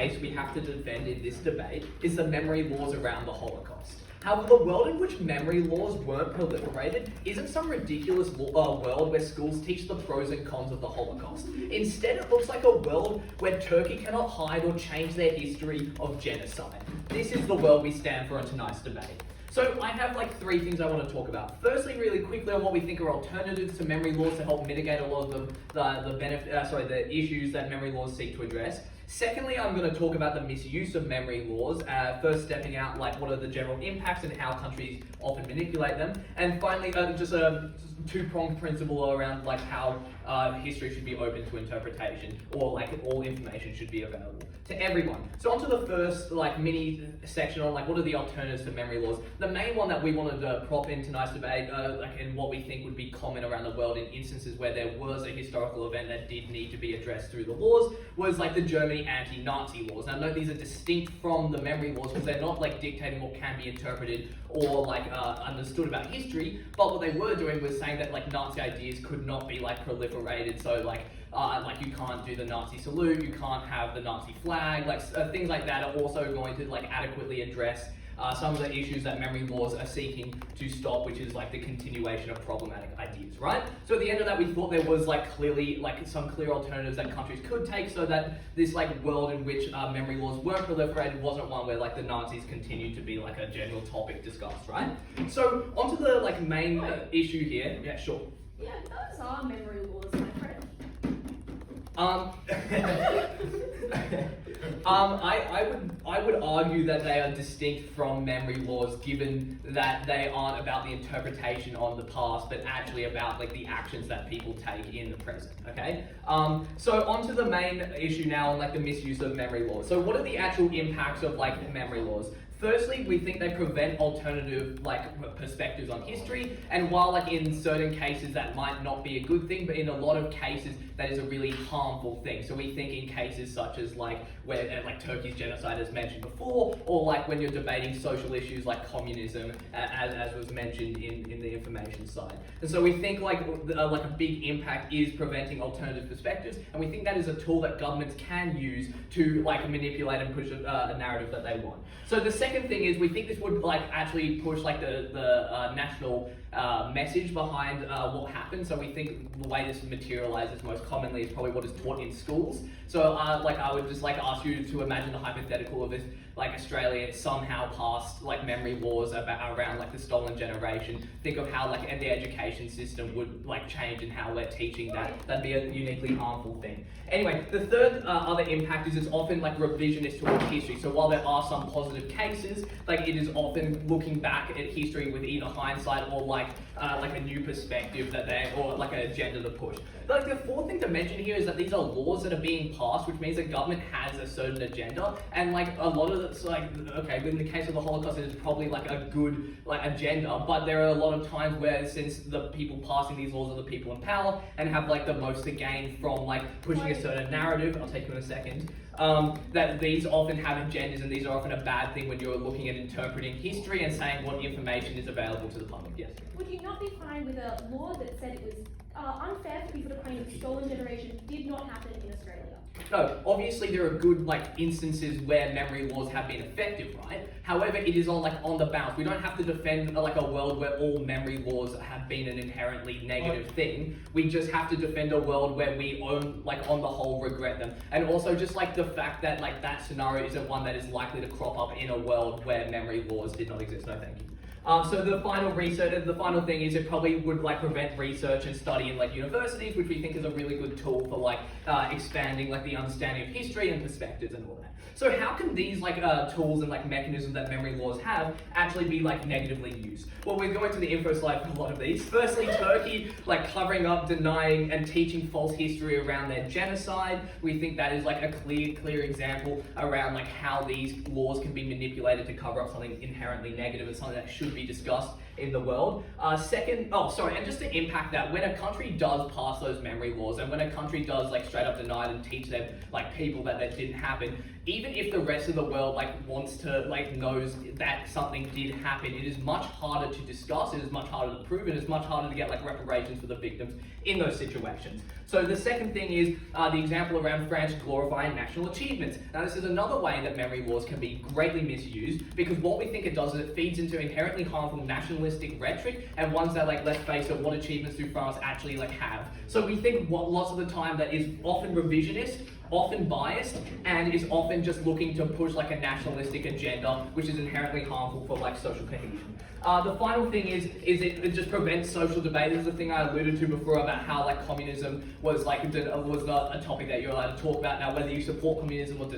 case we have to defend in this debate is the memory laws around the Holocaust. However, the world in which memory laws weren't proliferated isn't some ridiculous world where schools teach the pros and cons of the Holocaust. Instead, it looks like a world where Turkey cannot hide or change their history of genocide. This is the world we stand for in tonight's debate. So I have like three things I want to talk about. Firstly, really quickly on what we think are alternatives to memory laws to help mitigate a lot of the issues that memory laws seek to address. Secondly, I'm going to talk about the misuse of memory laws, first stepping out like what are the general impacts and how countries often manipulate them. And finally, just a two-pronged principle around like how history should be open to interpretation, or like all information should be available to everyone. So onto the first like mini section on like what are the alternatives to memory laws. The main one that we wanted to prop in tonight's debate, and what we think would be common around the world in instances where there was a historical event that did need to be addressed through the laws, was like the Germany anti-Nazi laws. Now note these are distinct from the memory laws because they're not like dictating what can be interpreted or like understood about history, but what they were doing was saying that like Nazi ideas could not be like proliferated, so like you can't do the Nazi salute, you can't have the Nazi flag, like things like that are also going to like adequately address some of the issues that memory laws are seeking to stop, which is like the continuation of problematic ideas, right? So at the end of that, we thought there was like clearly like some clear alternatives that countries could take so that this like world in which memory laws weren't proliferated wasn't one where like the Nazis continued to be like a general topic discussed, right? So onto the like main issue here. Yeah, sure. Yeah, those are memory laws, my friend. I would argue that they are distinct from memory laws, given that they aren't about the interpretation on the past, but actually about like the actions that people take in the present. Okay. So onto the main issue now, on like the misuse of memory laws. So what are the actual impacts of like memory laws? Firstly, we think they prevent alternative like perspectives on history, and while like in certain cases that might not be a good thing, but in a lot of cases that is a really harmful thing. So we think in cases such as like where like Turkey's genocide as mentioned before, or like when you're debating social issues like communism, as was mentioned in the information side. And so we think like a big impact is preventing alternative perspectives, and we think that is a tool that governments can use to like manipulate and push a narrative that they want. So the second thing is we think this would like actually push like the national message behind what happened. So we think the way this materializes most commonly is probably what is taught in schools. So like I would just like ask you to imagine the hypothetical of if like Australia somehow passed like memory laws around like the stolen generation. Think of how like the education system would like change and how we're teaching that. That'd be a uniquely harmful thing. Anyway, the third other impact is it's often like revisionist towards history. So while there are some positive cases, like it is often looking back at history with either hindsight or like a new perspective that or like an agenda to push. But like the fourth thing to mention here is that these are laws that are being passed, which means the government has a certain agenda, and like a lot of it's like, okay, but in the case of the Holocaust, it is probably like a good like agenda, but there are a lot of times where since the people passing these laws are the people in power and have like the most to gain from like pushing a certain narrative, I'll take you in a second, that these often have agendas, and these are often a bad thing when you're looking at interpreting history and saying what information is available to the public. Yes? Would you not be fine with a law that said it was unfair for people to claim that stolen generation did not happen in Australia? No, obviously there are good like instances where memory laws have been effective, right? However, it is on the balance. We don't have to defend like a world where all memory laws have been an inherently negative thing. We just have to defend a world where we on the whole regret them. And also just like the fact that like that scenario isn't one that is likely to crop up in a world where memory laws did not exist. No, thank you. So the final thing is it probably would like prevent research and study in like universities, which we think is a really good tool for like expanding like the understanding of history and perspectives and all that. So how can these like tools and like mechanisms that memory laws have actually be like negatively used? Well, we're going to the info slide for a lot of these. Firstly, Turkey like covering up, denying, and teaching false history around their genocide. We think that is like a clear example around like how these laws can be manipulated to cover up something inherently negative and something that should be discussed in the world. And just to impact that, when a country does pass those memory laws, and when a country does like straight up deny and teach them like people that didn't happen, even if the rest of the world wants to knows that something did happen, it is much harder to discuss, it is much harder to prove, and it's much harder to get reparations for the victims in those situations. So the second thing is the example around France glorifying national achievements. Now this is another way that memory laws can be greatly misused, because what we think it does is it feeds into inherently harmful nationalistic rhetoric, and ones that let's face it, what achievements do France actually have. So we think lots of the time that is often revisionist, often biased, and is often just looking to push a nationalistic agenda, which is inherently harmful for social cohesion. The final thing is it just prevents social debate. This is the thing I alluded to before about how communism was not a topic that you're allowed to talk about. Now whether you support communism or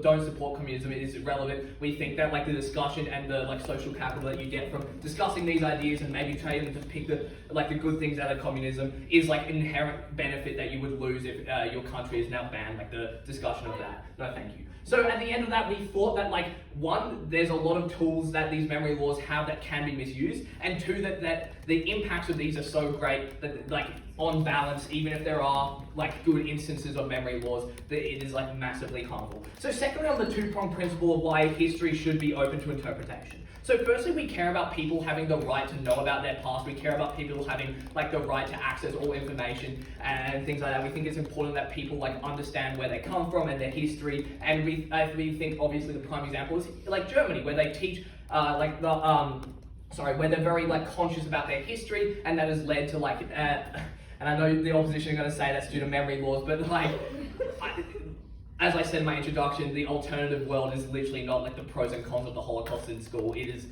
don't support communism, it is irrelevant. We think that the discussion and the social capital that you get from discussing these ideas and maybe trying to pick the good things out of communism is inherent benefit that you would lose if your country is now banned, the discussion of that. No, thank you. So at the end of that, we thought that one, there's a lot of tools that these memory laws have that can be misused, and two, that the impacts of these are so great that on balance, even if there are good instances of memory laws, that it is massively harmful. So secondly, on the two-pronged principle of why history should be open to interpretation. So firstly, we care about people having the right to know about their past. We care about people having the right to access all information and things like that. We think it's important that people understand where they come from and their history. And we think obviously the prime example is Germany, where they teach where they're very conscious about their history, and that has led to and I know the opposition are going to say that's due to memory laws, but as I said in my introduction, the alternative world is literally not the pros and cons of the Holocaust in school. It is,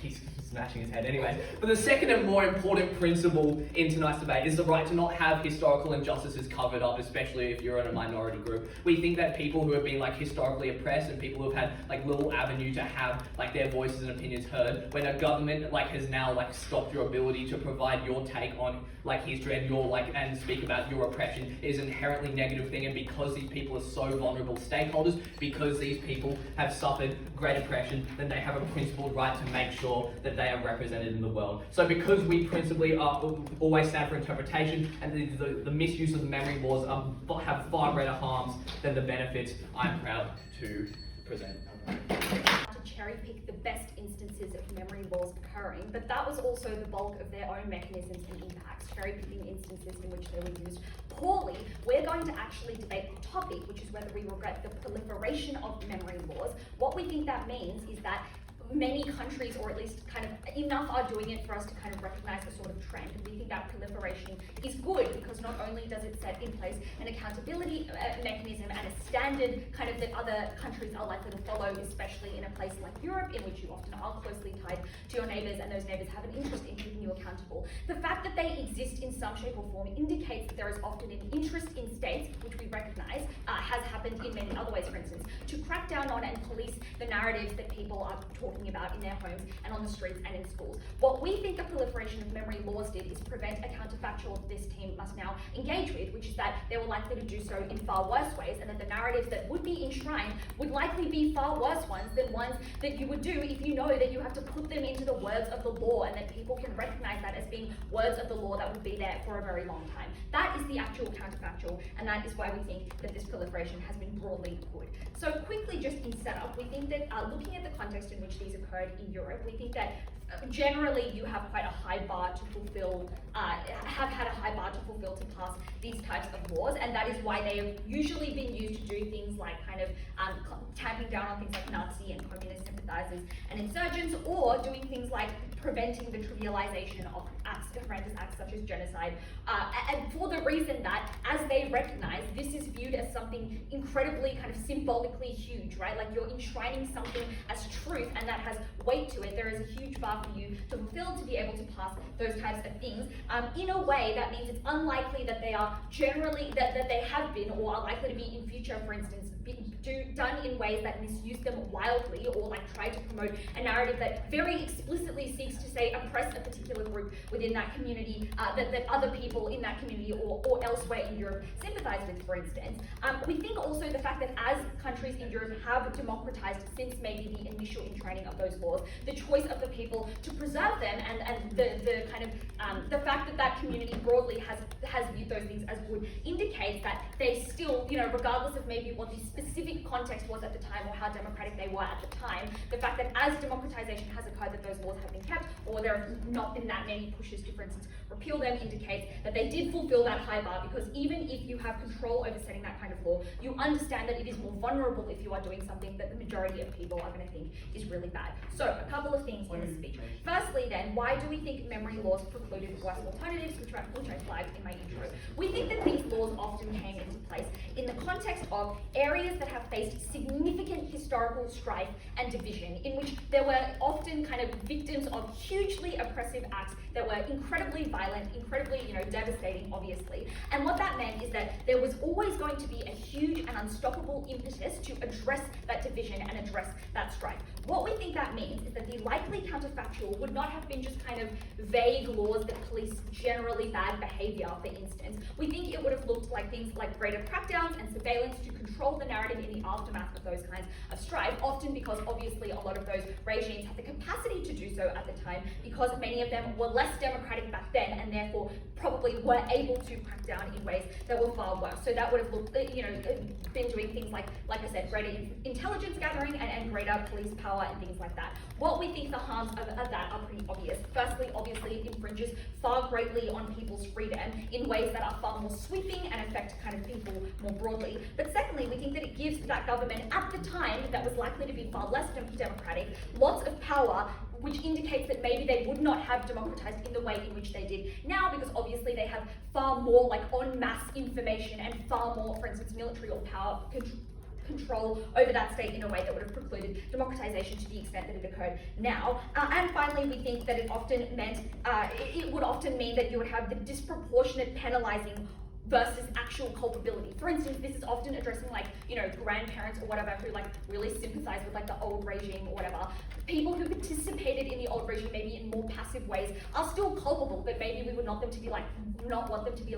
he's smashing his head anyway. But the second and more important principle in tonight's debate is the right to not have historical injustices covered up, especially if you're in a minority group. We think that people who have been historically oppressed and people who have had little avenue to have their voices and opinions heard, when a government has now stopped your ability to provide your take on history and your and speak about your oppression, is an inherently negative thing. And because these people are so vulnerable stakeholders, because these people have suffered great oppression, then they have a principled right to make sure that they are represented in the world. So because we principally always stand for interpretation, and the misuse of the memory laws have far greater harms than the benefits, I'm proud to present. To cherry pick the best instances of memory laws occurring, but that was also the bulk of their own mechanisms and impacts, cherry picking instances in which they were used poorly. We're going to actually debate the topic, which is whether we regret the proliferation of memory laws. What we think that means is that many countries, or at least enough, are doing it for us to recognize the sort of trend. We think that proliferation is good because not only does it set in place an accountability mechanism and a standard that other countries are likely to follow, especially in a place like Europe, in which you often are closely tied to your neighbours, and those neighbours have an interest in keeping you accountable. The fact that they exist in some shape or form indicates that there is often an interest in states, which we recognise has happened in many other ways, for instance, to crack down on and police the narratives that people are talking about in their homes and on the streets and in schools. What we think the proliferation of memory laws did is prevent a counterfactual this team must now engage with, which is that they were likely to do so in far worse ways, and that the narratives that would be enshrined would likely be far worse ones than ones that you would do if you know that you have to put them into the words of the law, and that people can recognize that as being words of the law that would be there for a very long time. That is the actual counterfactual, and that is why we think that this proliferation has been broadly good. So quickly, just in setup, we think that looking at the context in which these occurred in Europe, we think that generally you have quite a high bar to fulfill, have had a high bar to fulfill to pass these types of laws, and that is why they have usually been used to do things like tamping down on things like Nazi and communist sympathizers and insurgents, or doing things like preventing the trivialization of horrendous acts such as genocide, and for the reason that, as they recognize, this is viewed as something incredibly symbolically huge, right? You're enshrining something as truth, and that has weight to it. There is a huge bar for you to fulfill to be able to pass those types of things. In a way, that means it's unlikely that they are generally, that they have been or are likely to be in future, for instance, done in ways that misuse them wildly, or try to promote a narrative that very explicitly seeks to say oppress a particular group within that community, that other people in that community or elsewhere in Europe sympathize with, for instance. We think also the fact that as countries in Europe have democratized since maybe the initial entraining of those laws, the choice of the people to preserve them and the kind of the fact that that community broadly has viewed those things as good indicates that they still, regardless of maybe what the specific context was at the time or how democratic they were at the time, the fact that as democratization has occurred that those laws have been kept, or there have not been that many pushes to, for instance, repeal them, indicates that they did fulfill that high bar, because even if you have control over setting that kind of law, you understand that it is more vulnerable if you are doing something that the majority of people are going to think is really bad. So, a couple of things in the speech. Firstly then, why do we think memory laws precluded worse alternatives, which I flagged in my intro? We think that these laws often came into place in the context of areas that have faced significant historical strife and division, in which there were often kind of victims of hugely oppressive acts that were incredibly violent, incredibly, devastating, obviously. And what that meant is that there was always going to be a huge and unstoppable impetus to address that division and address that strife. What we think that means is that the likely counterfactual would not have been just kind of vague laws that police generally bad behavior, for instance. We think it would have looked like things like greater crackdowns and surveillance to control the narrative in the aftermath of those kinds of strife, often because obviously a lot of those regimes had the capacity to do so at the time, because many of them were less democratic back then and therefore probably were able to crack down in ways that were far worse. So that would have looked, been doing things like I said, greater intelligence gathering and greater police power and things like that. What we think the harms of that are pretty obvious. Firstly, obviously, it infringes far greatly on people's freedom in ways that are far more sweeping and affect kind of people more broadly. But secondly, we think that it gives that government at the time that was likely to be far less democratic lots of power, which indicates that maybe they would not have democratized in the way in which they did now, because obviously they have far more en masse information and far more, for instance, military or power control over that state in a way that would have precluded democratization to the extent that it occurred now. And finally, we think that it often meant, it would often mean that you would have the disproportionate penalizing versus actual culpability. For instance, this is often addressing grandparents or whatever who really sympathize with the old regime or whatever. People who participated in the old regime maybe in more passive ways are still culpable, but maybe we would not want them to be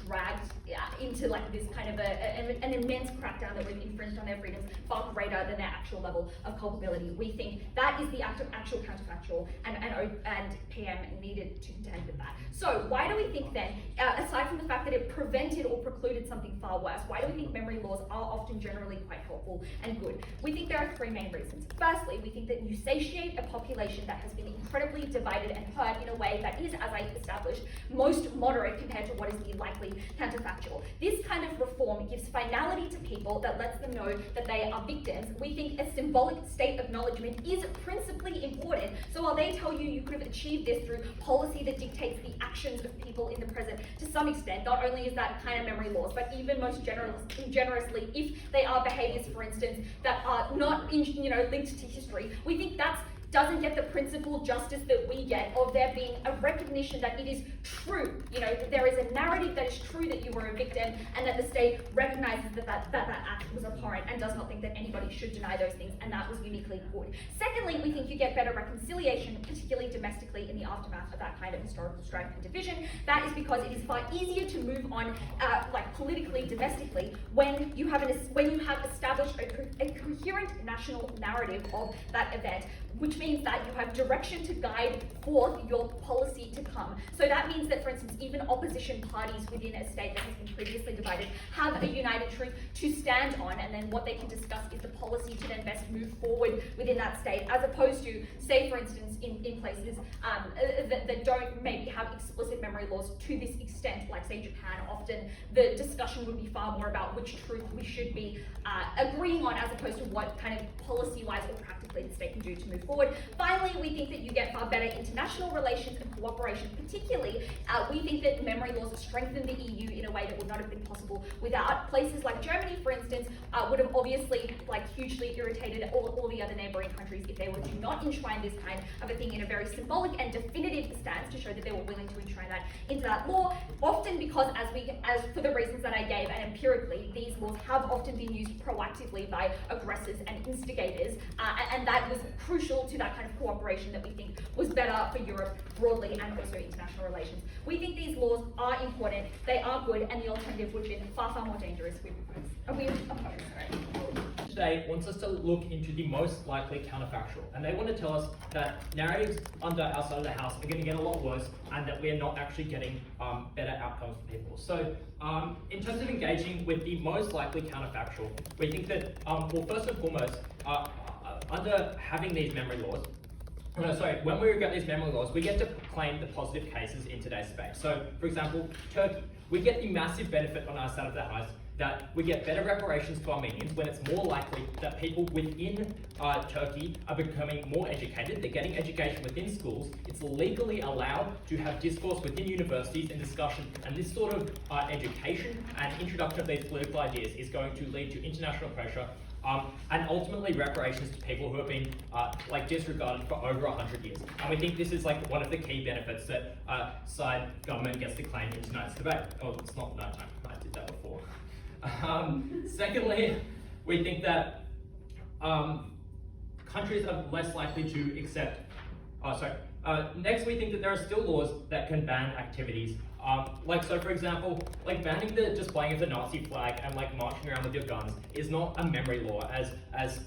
dragged into this kind of an immense crackdown that would infringe on their freedoms far greater than their actual level of culpability. We think that is the act of actual counterfactual, and PM needed to contend with that. So why do we think then, aside from the fact that it prevented or precluded something far worse, why do we think memory laws are often generally quite helpful and good? We think there are three main reasons. Firstly, we think that you satiate a population that has been incredibly divided and hurt in a way that is, as I established, most moderate compared to what is the likely counterfactual. This kind of reform gives finality to people that lets them know that they are victims. We think a symbolic state acknowledgement is principally important. So while they tell you could have achieved this through policy that dictates the actions of people in the present, to some extent, not only is that kind of memory laws, but even most generously, if they are behaviors, for instance, that are not linked to history, we think that's doesn't get the principal justice that we get of there being a recognition that it is true, that there is a narrative that is true that you were a victim, and that the state recognizes that act was abhorrent and does not think that anybody should deny those things, and that was uniquely good. Secondly, we think you get better reconciliation, particularly domestically in the aftermath of that kind of historical strife and division. That is because it is far easier to move on, politically, domestically, when you have established a coherent national narrative of that event, which means that you have direction to guide forth your policy to come. So that means that, for instance, even opposition parties within a state that has been previously divided have a united truth to stand on, and then what they can discuss is the policy to then best move forward within that state, as opposed to, say, for instance, in places that don't maybe have explicit memory laws to this extent, like, say, Japan. Often the discussion would be far more about which truth we should be agreeing on, as opposed to what kind of policy-wise or practically the state can do to move forward. Finally, we think that you get far better international relations and cooperation. Particularly, we think that memory laws strengthen the EU in a way that would not have been possible without. Places like Germany, for instance, would have obviously hugely irritated all the other neighboring countries if they were to not enshrine this kind of a thing in a very symbolic and definitive stance to show that they were willing to enshrine that into that law. Often because, as for the reasons that I gave, and empirically, these laws have often been used proactively by aggressors and instigators, and that was crucial crucial to that kind of cooperation that we think was better for Europe broadly and also international relations. We think these laws are important, they are good, and the alternative would have been far, far more dangerous. We oppose. Today wants us to look into the most likely counterfactual, and they want to tell us that narratives under our side of the house are going to get a lot worse, and that we are not actually getting better outcomes for people. So, in terms of engaging with the most likely counterfactual, we think that, well, first and foremost, under having these memory laws, when we get these memory laws, we get to claim the positive cases in today's debate. So, for example, Turkey, we get the massive benefit on our side of the house that we get better reparations to Armenians when it's more likely that people within Turkey are becoming more educated. They're getting education within schools. It's legally allowed to have discourse within universities and discussion. And this sort of education and introduction of these political ideas is going to lead to international pressure and ultimately reparations to people who have been disregarded for over 100 years. And we think this is one of the key benefits that side government gets to claim in tonight's debate. Oh, it's not nighttime. I did that before. Secondly, we think that countries are less likely to accept. Next, we think that there are still laws that can ban activities. For example, banning the displaying of the Nazi flag and marching around with your guns is not a memory law, as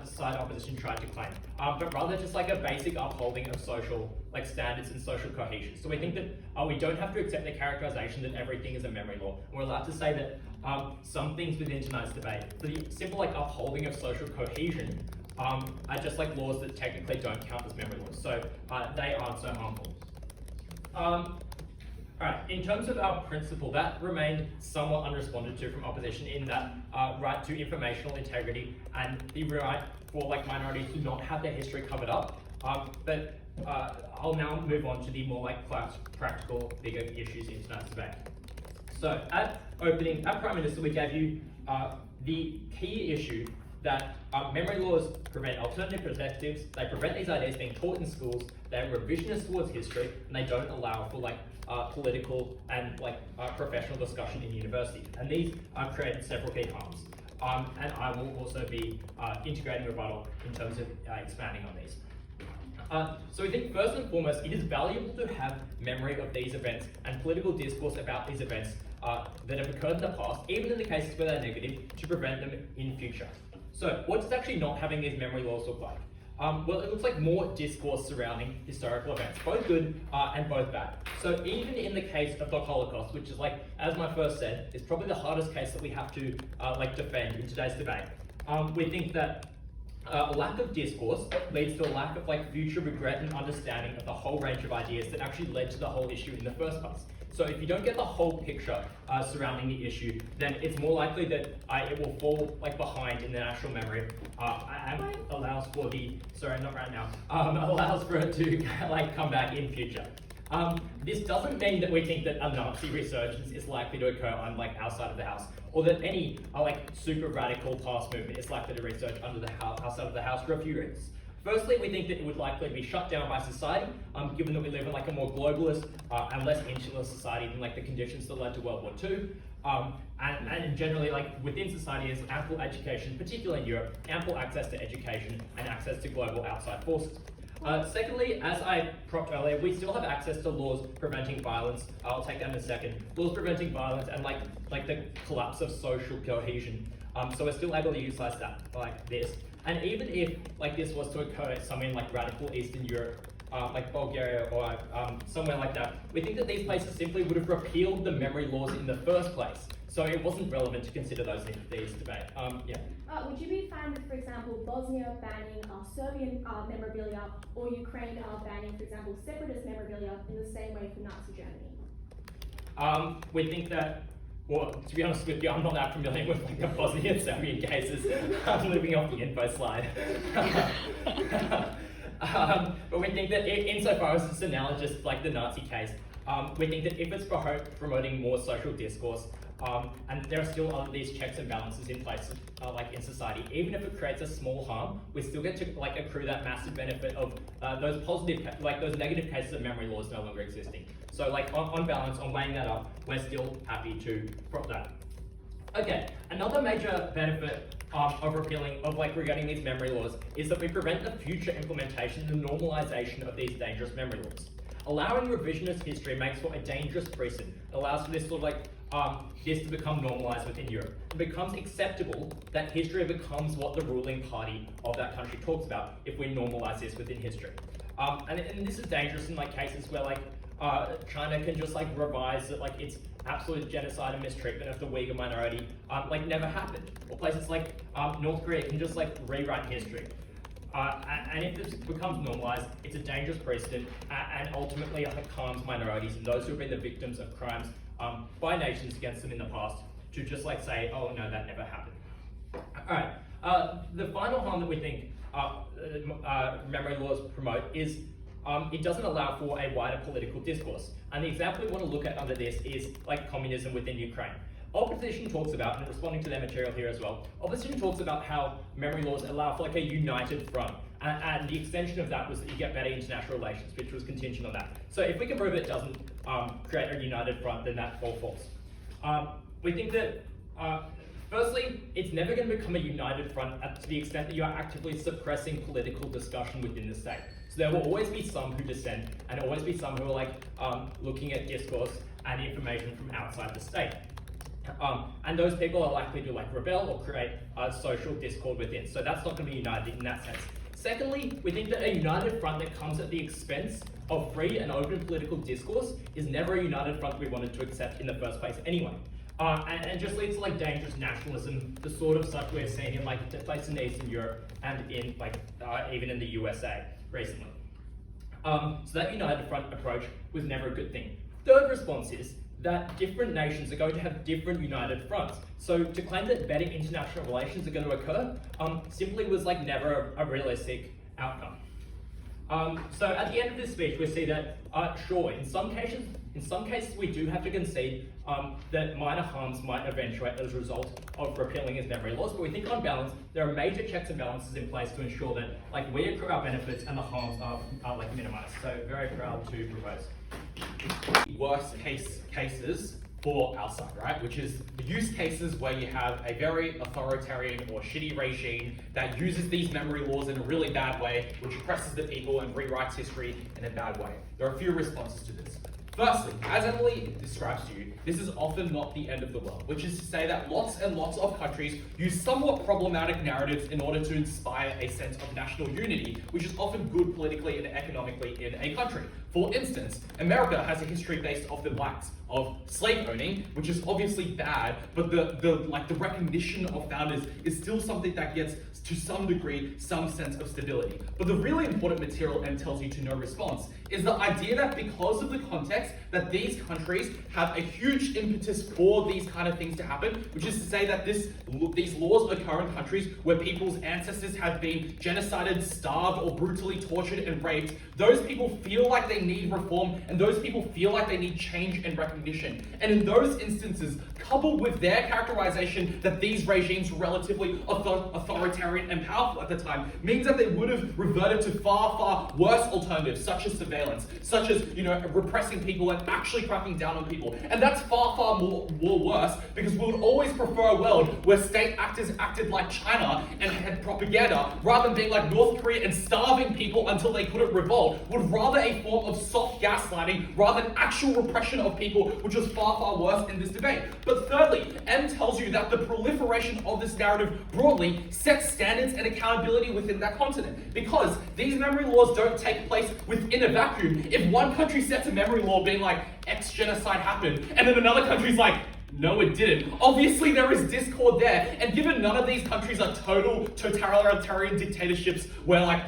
side opposition tried to claim, but rather just a basic upholding of social standards and social cohesion. So we think that we don't have to accept the characterization that everything is a memory law. We're allowed to say that some things within tonight's debate, the simple upholding of social cohesion, are just laws that technically don't count as memory laws. So they aren't so harmful. Alright, in terms of our principle, that remained somewhat unresponded to from opposition in that right to informational integrity and the right for minorities to not have their history covered up. But I'll now move on to the more practical, bigger issues in tonight's debate. So at opening, at Prime Minister, we gave you the key issue that memory laws prevent alternative perspectives, they prevent these ideas being taught in schools, they're revisionist towards history, and they don't allow for political and professional discussion in universities. And these created several key harms. And I will also be integrating rebuttal in terms of expanding on these. So we think first and foremost, it is valuable to have memory of these events and political discourse about these events that have occurred in the past, even in the cases where they're negative, to prevent them in future. So what does actually not having these memory laws look like? Well, it looks like more discourse surrounding historical events, both good and both bad. So even in the case of the Holocaust, which is as my first said, is probably the hardest case that we have to defend in today's debate, we think that a lack of discourse leads to a lack of future regret and understanding of the whole range of ideas that actually led to the whole issue in the first place. So if you don't get the whole picture surrounding the issue, then it's more likely that it will fall behind in the national memory and allows for the, sorry, not right now, allows for it to come back in future. This doesn't mean that we think that a Nazi resurgence is likely to occur on our side of the house, or that any super radical past movement is likely to resurge under the our side of the house for a few reasons. Firstly, we think that it would likely be shut down by society, given that we live in a more globalist and less insular society than the conditions that led to World War II. And generally, within society, there's ample education, particularly in Europe, ample access to education and access to global outside forces. Secondly, as I propped earlier, we still have access to laws preventing violence. I'll take that in a second. Laws preventing violence and the collapse of social cohesion. So we're still able to utilize that this. And even if this was to occur somewhere in radical Eastern Europe, Bulgaria or somewhere like that, we think that these places simply would have repealed the memory laws in the first place. So it wasn't relevant to consider those in these debate. Would you be fine with, for example, Bosnia banning Serbian memorabilia, or Ukraine banning, for example, separatist memorabilia in the same way for Nazi Germany? We think that, well, to be honest with you, I'm not that familiar with the Bosnian and Serbian cases. I'm living off the info slide. But we think that insofar as it's analogous the Nazi case, we think that if it's promoting more social discourse, and there are still all these checks and balances in place, in society. Even if it creates a small harm, we still get to accrue that massive benefit of those positive, those negative cases of memory laws no longer existing. So on balance, on weighing that up, we're still happy to prop that. Okay, another major benefit of repealing, of like regarding these memory laws, is that we prevent the future implementation and normalization of these dangerous memory laws. Allowing revisionist history makes for a dangerous precedent. It allows for this sort of like, this to become normalized within Europe. It becomes acceptable that history becomes what the ruling party of that country talks about if we normalize this within history. And this is dangerous in like cases where like China can just like revise that like its absolute genocide and mistreatment of the Uyghur minority like never happened. Or places like North Korea can just like rewrite history. And if this becomes normalized, it's a dangerous precedent and ultimately harms minorities and those who have been the victims of crimes by nations against them in the past to just like say, oh no, that never happened. Alright, the final harm that we think memory laws promote is it doesn't allow for a wider political discourse. And the example we want to look at under this is like communism within Ukraine. Opposition talks about, and responding to their material here as well, opposition talks about how memory laws allow for like a united front. And the extension of that was that you get better international relations, which was contingent on that. So if we can prove it doesn't create a united front, then that's all false. We think that, firstly, it's never going to become a united front to the extent that you are actively suppressing political discussion within the state. So there will always be some who dissent, and there will always be some who are like looking at discourse and information from outside the state. And those people are likely to like rebel or create social discord within. So that's not going to be united in that sense. Secondly, we think that a united front that comes at the expense of free and open political discourse is never a united front we wanted to accept in the first place anyway. And just leads to like dangerous nationalism, the sort of stuff we're seeing in like places in Eastern Europe and in like even in the USA recently. So that united front approach was never a good thing. Third response is that different nations are going to have different united fronts. So to claim that better international relations are going to occur simply was like never a realistic outcome. So at the end of this speech, we see that sure, in some cases we do have to concede that minor harms might eventuate as a result of repealing his memory laws, but we think on balance there are major checks and balances in place to ensure that like we accrue our benefits and the harms are like minimized. So very proud to propose. Worst cases for our side, right? Which is the use cases where you have a very authoritarian or shitty regime that uses these memory laws in a really bad way, which oppresses the people and rewrites history in a bad way. There are a few responses to this. Firstly, as Emily describes to you, this is often not the end of the world, which is to say that lots and lots of countries use somewhat problematic narratives in order to inspire a sense of national unity, which is often good politically and economically in a country. For instance, America has a history based off the blacks of slave owning, which is obviously bad, but the recognition of founders is still something that gets to some degree some sense of stability. But the really important material M tells you to no response is the idea that because of the context that these countries have a huge impetus for these kind of things to happen, which is to say that these laws occur in countries where people's ancestors have been genocided, starved, or brutally tortured and raped, those people feel like they need reform, and those people feel like they need change and recognition. And in those instances, coupled with their characterization that these regimes were relatively authoritarian and powerful at the time, means that they would have reverted to far, far worse alternatives, such as surveillance, such as, repressing people and actually cracking down on people. And that's far, far more worse, because we would always prefer a world where state actors acted like China and had propaganda, rather than being like North Korea and starving people until they couldn't revolt. Would rather a form of soft gaslighting rather than actual repression of people, which was far, far worse in this debate. But thirdly, M tells you that the proliferation of this narrative broadly sets standards and accountability within that continent, because these memory laws don't take place within a vacuum. If one country sets a memory law being like, X genocide happened, and then another country's like, no, it didn't. Obviously, there is discord there, and given none of these countries are total totalitarian dictatorships where,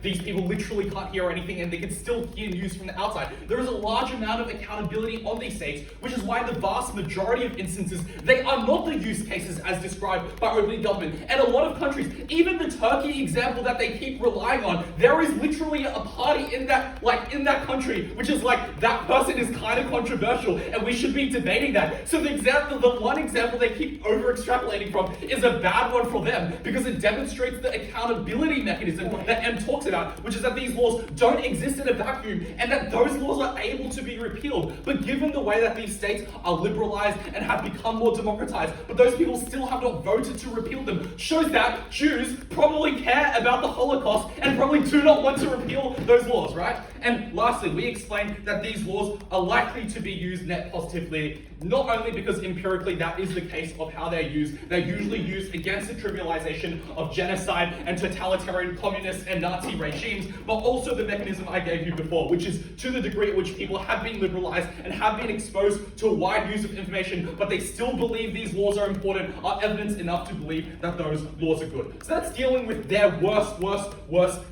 these people literally can't hear anything and they can still hear news from the outside, there is a large amount of accountability on these states, which is why in the vast majority of instances, they are not the use cases as described by opening government. And a lot of countries, even the Turkey example that they keep relying on, there is literally a party in that country, which is like, that person is kind of controversial, and we should be debating that. So the one example they keep over-extrapolating from is a bad one for them because it demonstrates the accountability mechanism that M talks about, which is that these laws don't exist in a vacuum and that those laws are able to be repealed. But given the way that these states are liberalized and have become more democratized, but those people still have not voted to repeal them, shows that Jews probably care about the Holocaust and probably do not want to repeal those laws, right? And lastly, we explained that these laws are likely to be used net positively, not only because empirically that is the case of how they're usually used against the trivialization of genocide and totalitarian communist and Nazi regimes, but also the mechanism I gave you before, which is to the degree at which people have been liberalized and have been exposed to a wide use of information, but they still believe these laws are important, are evidence enough to believe that those laws are good. So that's dealing with their worst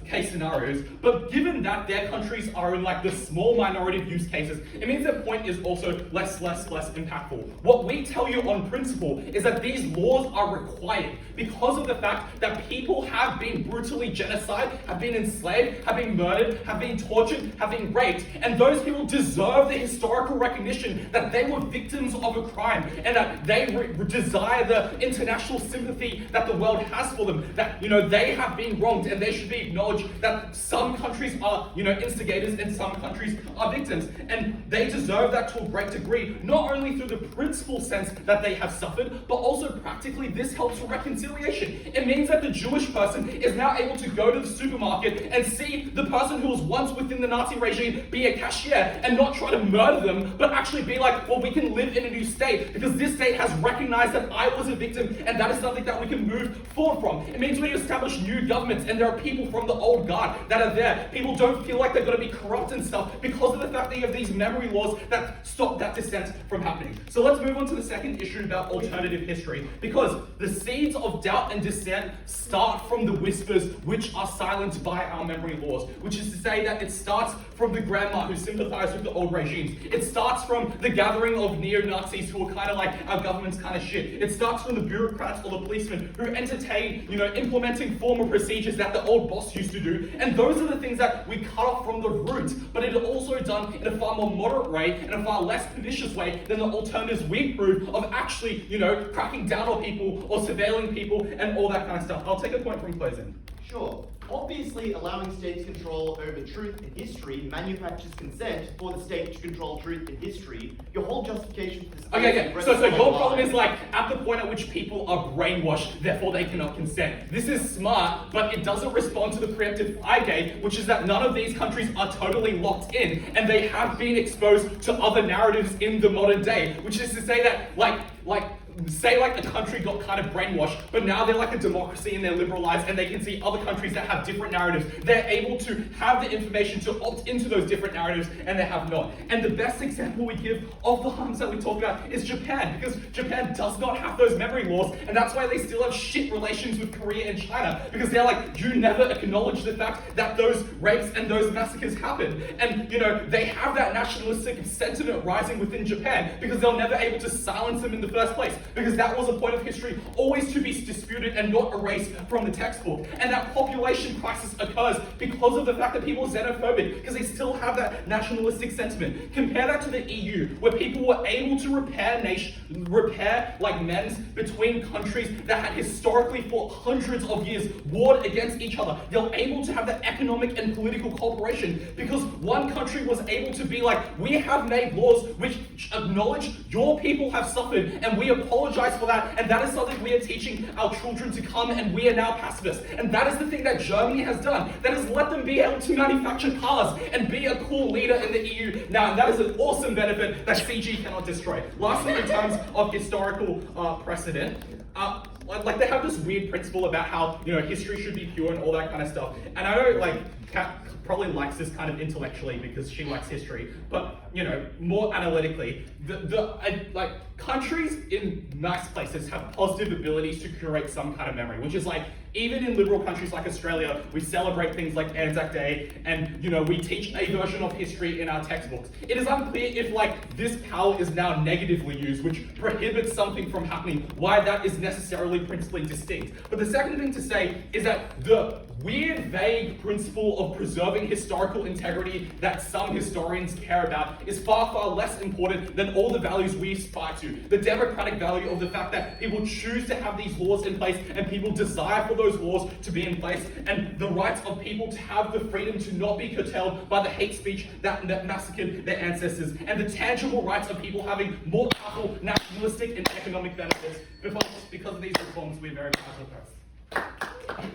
case scenarios. But given that their countries are in like the small minority of use cases, it means their point is also less impactful. What we tell you on principle is that these laws are required because of the fact that people have been brutally genocided, have been enslaved, have been murdered, have been tortured, have been raped, and those people deserve the historical recognition that they were victims of a crime and that they desire the international sympathy that the world has for them, that, they have been wronged and they should be acknowledged that some countries are, instigators and some countries are victims. And they deserve that to a great degree, not only through the principal sense that they have suffered, but also practically this helps for reconciliation. It means that the Jewish person is now able to go to the supermarket and see the person who was once within the Nazi regime be a cashier and not try to murder them, but actually be like, well, we can live in a new state because this state has recognized that I was a victim and that is something that we can move forward from. It means when you establish new governments and there are people from the old guard that are there, people don't feel like they're going to be corrupt and stuff because of the fact that you have these memory laws that stop that dissent from happening. So let's move on to the second issue about alternative history, because the seeds of doubt and dissent start from the whispers which are silenced by our memory laws, which is to say that it starts from the grandma who sympathized with the old regimes. It starts from the gathering of neo-Nazis who are kind of like, our government's kind of shit. It starts from the bureaucrats or the policemen who entertain, implementing former procedures that the old boss used to do. And those are the things that we cut off from the roots, but it is also done in a far more moderate way and a far less pernicious way than the alternatives we prove of actually, cracking down on people or surveilling people and all that kind of stuff. I'll take a point from closing. Sure. Obviously, allowing states control over truth in history manufactures consent for the state to control truth in history. Your whole justification for this... Okay. So your problem is like, at the point at which people are brainwashed, therefore they cannot consent. This is smart, but it doesn't respond to the preemptive I gave, which is that none of these countries are totally locked in, and they have been exposed to other narratives in the modern day, which is to say that, say a country got kind of brainwashed, but now they're like a democracy and they're liberalized and they can see other countries that have different narratives. They're able to have the information to opt into those different narratives and they have not. And the best example we give of the harms that we talk about is Japan, because Japan does not have those memory laws, and that's why they still have shit relations with Korea and China, because they're like, you never acknowledge the fact that those rapes and those massacres happened. And they have that nationalistic sentiment rising within Japan because they're never able to silence them in the first place, because that was a point of history always to be disputed and not erased from the textbook. And that population crisis occurs because of the fact that people are xenophobic, because they still have that nationalistic sentiment. Compare that to the EU, where people were able to repair amends between countries that had historically for hundreds of years warred against each other. They were able to have that economic and political cooperation because one country was able to be like, we have made laws which acknowledge your people have suffered and we apologize for that, and that is something we are teaching our children to come, and we are now pacifists. And that is the thing that Germany has done, that has let them be able to manufacture cars and be a cool leader in the EU now, and that is an awesome benefit that CG cannot destroy. Lastly, in terms of historical precedent, they have this weird principle about how history should be pure and all that kind of stuff. And I know Kat probably likes this kind of intellectually because she likes history, but more analytically, countries in nice places have positive abilities to curate some kind of memory, which is Even in liberal countries like Australia, we celebrate things like Anzac Day, and we teach a version of history in our textbooks. It is unclear if this power is now negatively used, which prohibits something from happening, why that is necessarily principally distinct. But the second thing to say is that the weird, vague principle of preserving historical integrity that some historians care about is far, far less important than all the values we aspire to. The democratic value of the fact that people choose to have these laws in place and people desire for those laws to be in place, and the rights of people to have the freedom to not be curtailed by the hate speech that massacred their ancestors, and the tangible rights of people having more powerful nationalistic and economic benefits. Because of these reforms, we're very proud of those.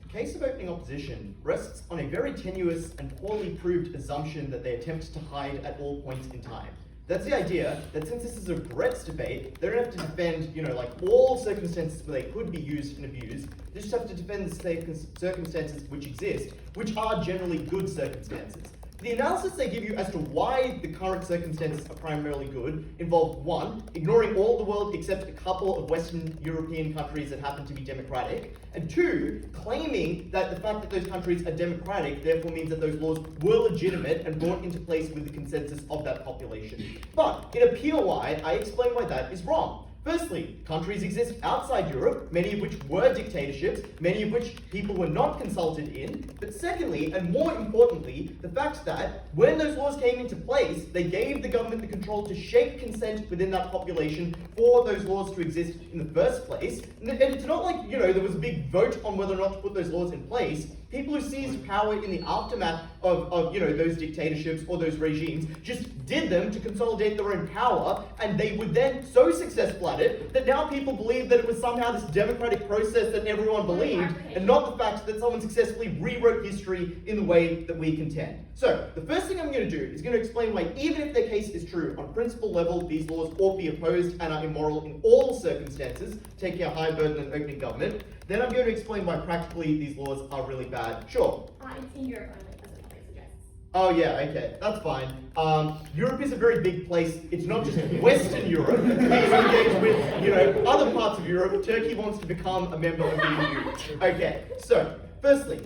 The case of opening opposition rests on a very tenuous and poorly proved assumption that they attempt to hide at all points in time. That's the idea that since this is a threats debate, they don't have to defend, all circumstances where they could be used and abused. They just have to defend the circumstances which exist, which are generally good circumstances. The analysis they give you as to why the current circumstances are primarily good involve 1, ignoring all the world except a couple of Western European countries that happen to be democratic, and 2, claiming that the fact that those countries are democratic therefore means that those laws were legitimate and brought into place with the consensus of that population. But in a POI, I explain why that is wrong. Firstly, countries exist outside Europe, many of which were dictatorships, many of which people were not consulted in. But secondly, and more importantly, the fact that when those laws came into place, they gave the government the control to shape consent within that population for those laws to exist in the first place. And it's not like, there was a big vote on whether or not to put those laws in place. People who seized power in the aftermath of those dictatorships or those regimes just did them to consolidate their own power, and they were then so successful at it that now people believe that it was somehow this democratic process that everyone believed, and not the fact that someone successfully rewrote history in the way that we contend. So, the first thing I'm going to do is going to explain why, even if their case is true, on principle level, these laws ought to be opposed and are immoral in all circumstances, taking a high burden on opening government. Then I'm going to explain why practically these laws are really bad. Sure. It's in Europe only, as the topic suggests. Oh yeah, okay, that's fine. Europe is a very big place. It's not just Western Europe. It's engaged with, other parts of Europe. Turkey wants to become a member of the EU. Okay, so, firstly,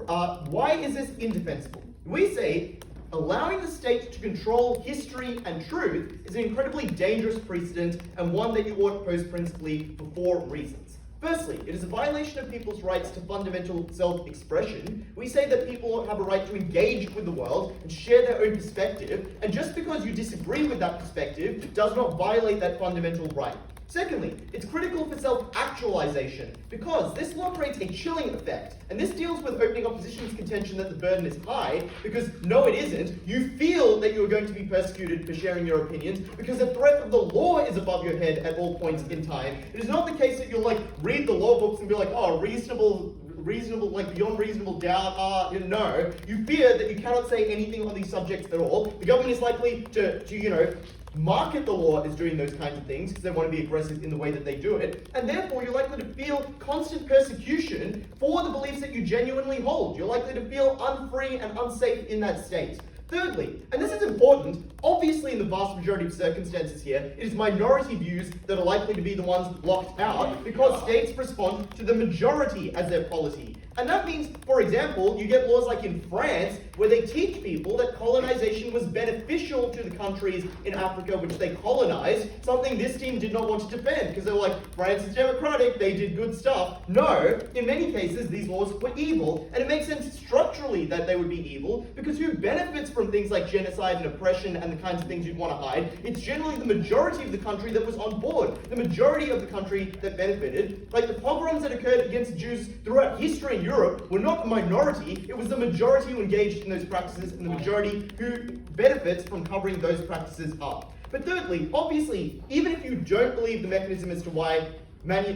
why is this indefensible? We say allowing the state to control history and truth is an incredibly dangerous precedent, and one that you ought to oppose principally for 4 reasons. Firstly, it is a violation of people's rights to fundamental self-expression. We say that people have a right to engage with the world and share their own perspective, and just because you disagree with that perspective does not violate that fundamental right. Secondly, it's critical for self-actualization, because this law creates a chilling effect, and this deals with opening opposition's contention that the burden is high, because no it isn't. You feel that you're going to be persecuted for sharing your opinions, because the threat of the law is above your head at all points in time. It is not the case that you'll read the law books and be like, oh, reasonable, beyond reasonable doubt, no. You fear that you cannot say anything on these subjects at all. The government is likely to market the law as doing those kinds of things because they want to be aggressive in the way that they do it, and therefore you're likely to feel constant persecution for the beliefs that you genuinely hold. You're likely to feel unfree and unsafe in that state. Thirdly, and this is important, obviously in the vast majority of circumstances here, it is minority views that are likely to be the ones locked out because states respond to the majority as their polity. And that means, for example, you get laws like in France where they teach people that colonization was beneficial to the countries in Africa which they colonized, something this team did not want to defend because they were like, France is democratic, they did good stuff. No, in many cases these laws were evil, and it makes sense structurally that they would be evil because who benefits from things like genocide and oppression and the kinds of things you'd want to hide? It's generally the majority of the country that was on board, the majority of the country that benefited. Like the pogroms that occurred against Jews throughout history in Europe were not the minority, it was the majority who engaged in those practices and the majority who benefits from covering those practices up. But thirdly, obviously, even if you don't believe the mechanism as to why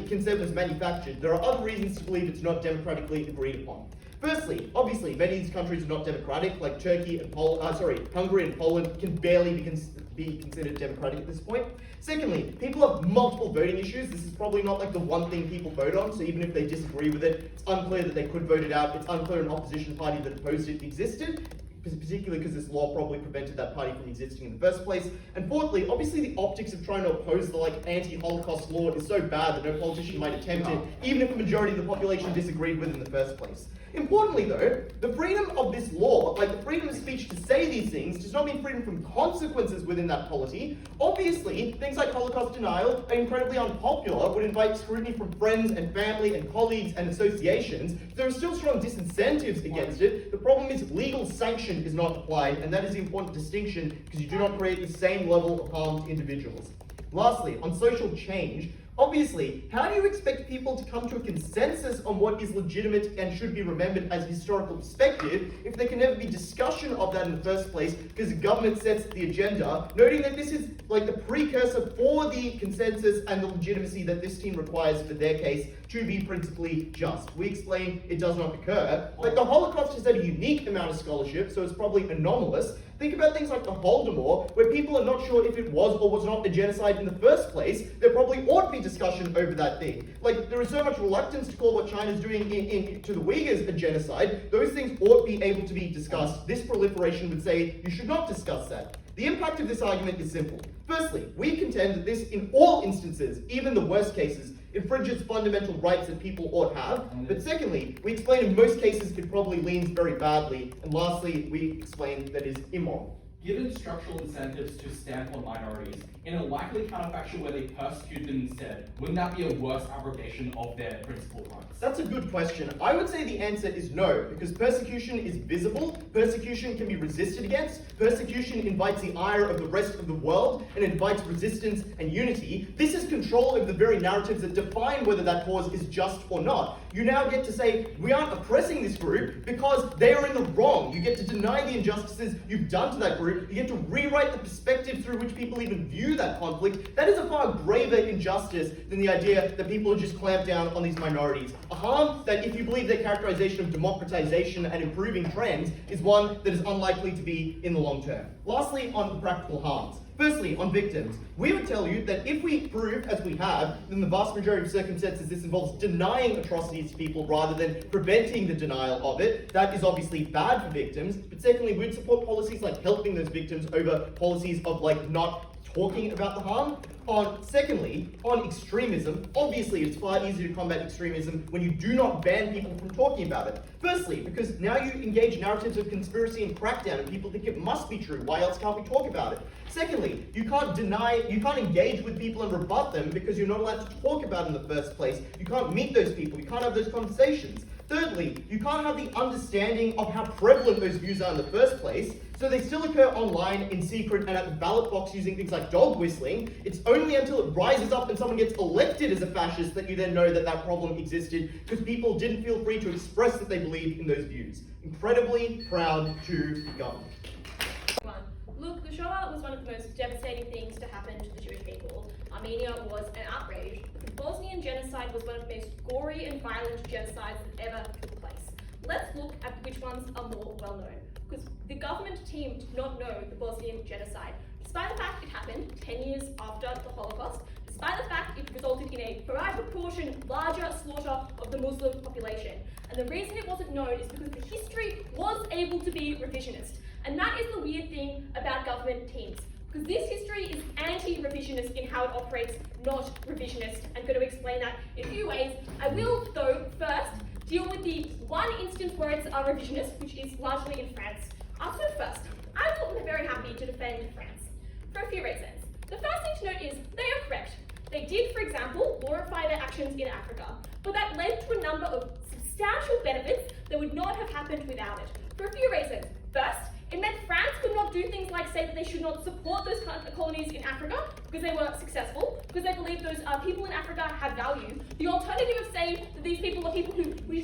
consent was manufactured, there are other reasons to believe it's not democratically agreed upon. Firstly, obviously, many of these countries are not democratic, like Turkey and Hungary and Poland can barely be considered democratic at this point. Secondly, people have multiple voting issues. This is probably not like the one thing people vote on, so even if they disagree with it, it's unclear that they could vote it out. It's unclear an opposition party that opposed it existed. particularly because this law probably prevented that party from existing in the first place. And fourthly, obviously the optics of trying to oppose the anti-Holocaust law is so bad that no politician might attempt it, even if the majority of the population disagreed with it in the first place. Importantly though, the freedom of this law, like the freedom of speech to say these things, does not mean freedom from consequences within that polity. Obviously, things like Holocaust denial are incredibly unpopular, would invite scrutiny from friends and family and colleagues and associations. There are still strong disincentives against it. The problem is legal sanction is not applied, and that is the important distinction because you do not create the same level of harm to individuals. Lastly, on social change, obviously, how do you expect people to come to a consensus on what is legitimate and should be remembered as historical perspective if there can never be discussion of that in the first place because the government sets the agenda, noting that this is like the precursor for the consensus and the legitimacy that this team requires for their case to be principally just. We explain it does not occur, but the Holocaust has had a unique amount of scholarship, so it's probably anomalous. Think about things like the Holodomor, where people are not sure if it was or was not a genocide in the first place. There probably ought to be discussion over that thing. Like, there is so much reluctance to call what China's doing to the Uyghurs a genocide. Those things ought to be able to be discussed. This proliferation would say you should not discuss that. The impact of this argument is simple. Firstly, we contend that this, in all instances, even the worst cases, infringes fundamental rights that people ought to have. But secondly, we explain in most cases it probably leans very badly. And lastly, we explain that it is immoral. Given structural incentives to stand for minorities, in a likely counterfactual where they persecute them instead, wouldn't that be a worse abrogation of their principal rights? That's a good question. I would say the answer is no, because persecution is visible, persecution can be resisted against, persecution invites the ire of the rest of the world, and invites resistance and unity. This is control over the very narratives that define whether that cause is just or not. You now get to say, we aren't oppressing this group because they are in the wrong. You get to deny the injustices you've done to that group. You get to rewrite the perspective through which people even view that conflict. That is a far graver injustice than the idea that people just clamp down on these minorities. A harm that, if you believe their characterization of democratization and improving trends, is one that is unlikely to be in the long term. Lastly, on the practical harms. Firstly, on victims, we would tell you that if we prove, as we have, in the vast majority of circumstances this involves denying atrocities to people rather than preventing the denial of it, that is obviously bad for victims. But secondly, we'd support policies like helping those victims over policies of not talking about the harm. Secondly, on extremism, obviously it's far easier to combat extremism when you do not ban people from talking about it. Firstly, because now you engage narratives of conspiracy and crackdown and people think it must be true, why else can't we talk about it? Secondly, you can't engage with people and rebut them because you're not allowed to talk about it in the first place. You can't meet those people, you can't have those conversations. Thirdly, you can't have the understanding of how prevalent those views are in the first place, so they still occur online in secret and at the ballot box using things like dog whistling. It's only until it rises up and someone gets elected as a fascist that you then know that that problem existed, because people didn't feel free to express that they believed in those views. Incredibly proud to be governed. Look, the Shoah was one of the most devastating things to happen to the Jewish people. Armenia was an outrage. The Bosnian genocide was one of the most gory and violent genocides that ever took place. Let's look at which ones are more well known, because the government team did not know the Bosnian genocide, despite the fact it happened 10 years after the Holocaust, despite the fact it resulted in a by proportion larger slaughter of the Muslim population. And the reason it wasn't known is because the history was able to be revisionist. And that is the weird thing about government teams, because this history is anti-revisionist in how it operates, not revisionist. I'm going to explain that in a few ways. I will, though, first deal with the one instance where it's a revisionist, which is largely in France. So first, I'm very happy to defend France for a few reasons. The first thing to note is they are correct. They did, for example, glorify their actions in Africa, but that led to a number of substantial benefits that would not have happened without it, for a few reasons. First, it meant France could not do things like say that they should not support those colonies in Africa because they were successful, because they believed those people in Africa had value. The alternative of saying that these people are people who, we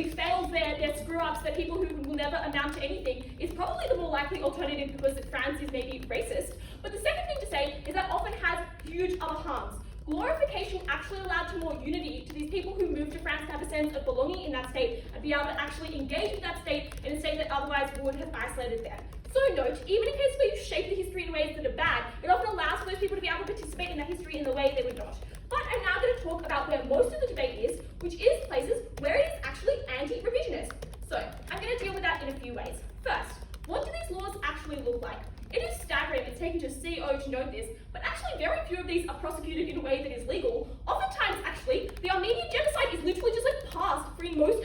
failed their screw-ups, they're people who will never amount to anything, is probably the more likely alternative because France is maybe racist. But the second thing to say is that often has huge other harms. Glorification actually allowed to more unity to these people who moved to France to have a sense of belonging in that state and be able to actually engage with that state in a state that otherwise would have isolated them. So note, even in cases where you shape the history in ways that are bad, it often allows for those people to be able to participate in that history in the way they would not. But I'm now going to talk about where most of the debate is, which is places where it is actually anti-revisionist. So I'm going to deal with that in a few ways. First, what do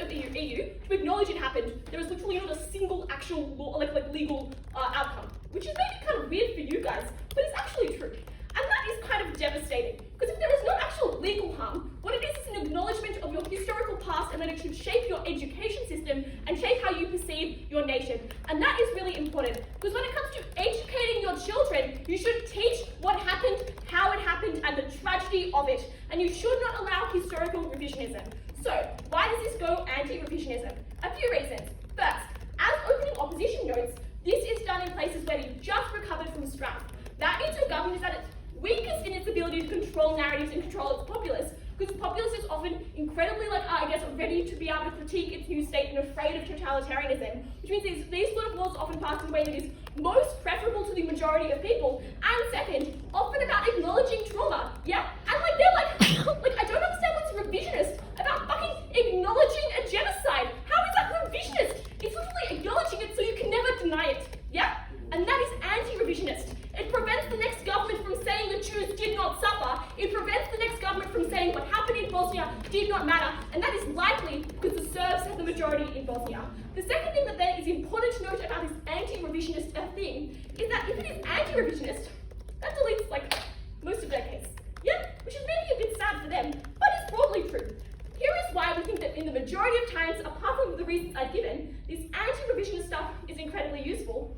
of the EU to acknowledge it happened, there was literally not a single actual law, legal outcome, which is maybe kind of weird for you guys, but it's actually true. And that is kind of devastating, because if there is no actual legal harm, what it is an acknowledgement of your historical past and that it should shape your education system and shape how you perceive your nation. And that is really important, because when it comes to educating your children, you should teach what happened, how it happened, and the tragedy of it. And you should not allow historical revisionism. So, why does this go anti-revisionism? A few reasons. First, as opening opposition notes, this is done in places where you've just recovered from strife. That means your government is at its weakest in its ability to control narratives and control its populace, because the populace is often incredibly, ready to be able to critique its new state and afraid of totalitarianism, which means these sort of laws are often passed in a way that is most preferable to the majority of people, and second, often about acknowledging trauma. Yeah, and they're I don't understand what's revisionist about fucking acknowledging a genocide. How is that revisionist? It's literally acknowledging it so you can never deny it. Yeah, and that is anti-revisionist. It prevents the next government from saying the Jews did not suffer. It prevents the next government from saying what happened in Bosnia did not matter, and that is likely because the Serbs have the majority in Bosnia. The second thing that then is important to note about this anti-revisionist thing is that if it is anti-revisionist, that deletes most of their case. Yeah, which is maybe a bit sad for them, but it's broadly true. Here is why we think that in the majority of times, apart from the reasons I've given, this anti-revisionist stuff is incredibly useful.